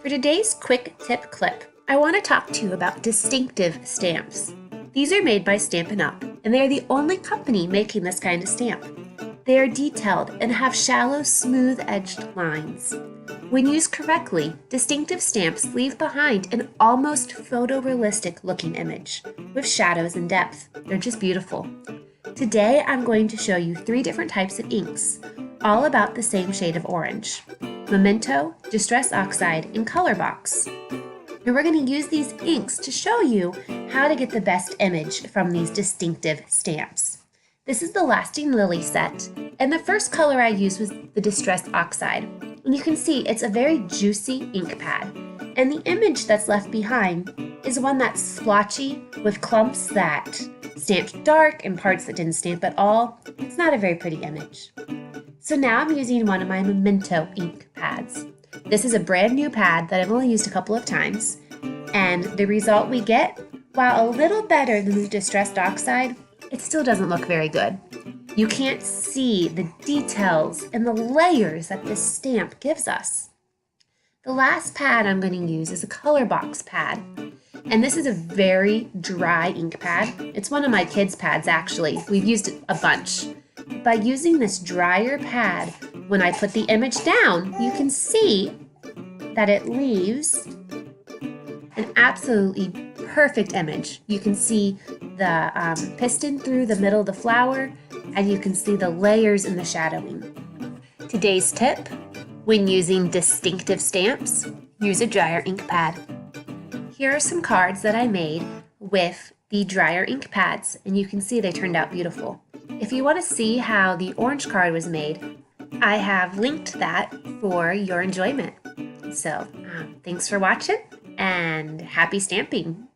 For today's quick tip clip, I want to talk to you about distinctive stamps. These are made by Stampin' Up, and they are the only company making this kind of stamp. They are detailed and have shallow, smooth-edged lines. When used correctly, distinctive stamps leave behind an almost photorealistic looking image, with shadows and depth. They're just beautiful. Today I'm going to show you 3 different types of inks, all about the same shade of orange: Memento, Distress Oxide, and Color Box. And we're going to use these inks to show you how to get the best image from these distinctive stamps. This is the Lasting Lily set, and the first color I used was the Distress Oxide. And you can see it's a very juicy ink pad. And the image that's left behind is one that's splotchy with clumps that stamped dark and parts that didn't stamp at all. It's not a very pretty image. So now I'm using one of my Memento ink pads. This is a brand new pad that I've only used a couple of times, and the result we get, while a little better than the Distressed Oxide, it still doesn't look very good. You can't see the details and the layers that this stamp gives us. The last pad I'm going to use is a Color Box pad, and this is a very dry ink pad. It's one of my kids' pads actually. We've used it a bunch. By using this drier pad, when I put the image down, you can see that it leaves an absolutely perfect image. You can see the piston through the middle of the flower, and you can see the layers in the shadowing. Today's tip: when using distinctive stamps, use a drier ink pad. Here are some cards that I made with the drier ink pads, and you can see they turned out beautiful. If you want to see how the orange card was made, I have linked that for your enjoyment. So, thanks for watching, and happy stamping!